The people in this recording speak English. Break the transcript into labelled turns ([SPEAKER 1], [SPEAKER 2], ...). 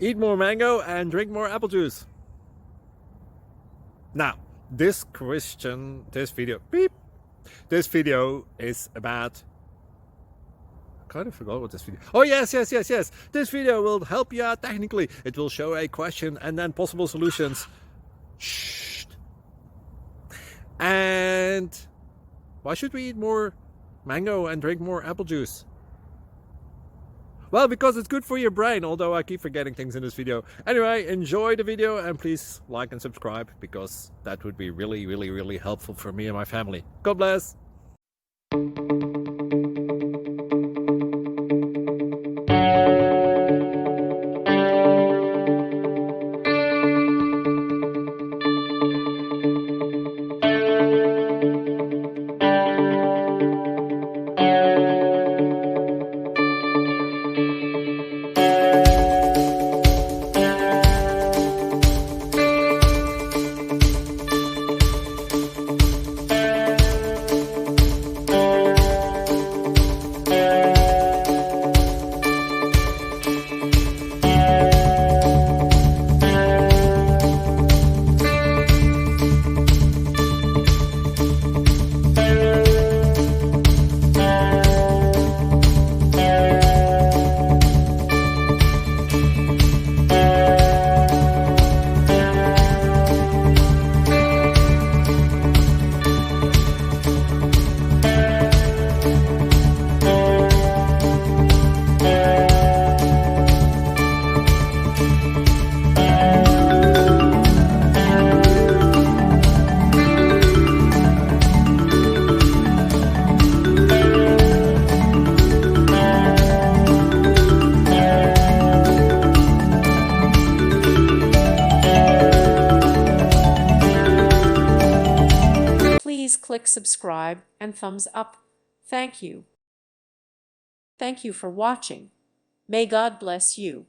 [SPEAKER 1] Eat more mango and drink more apple juice. Now, this video is about, I kind of forgot what this video. Oh, yes. This video will help you out technically. It will show a question and then possible solutions. Shh. And why should we eat more mango and drink more apple juice? Well, because it's good for your brain, although I keep forgetting things in this video. Anyway, enjoy the video and please like and subscribe, because that would be really helpful for me and my family. God bless.
[SPEAKER 2] Please click subscribe and thumbs up. Thank you. Thank you for watching. May God bless you.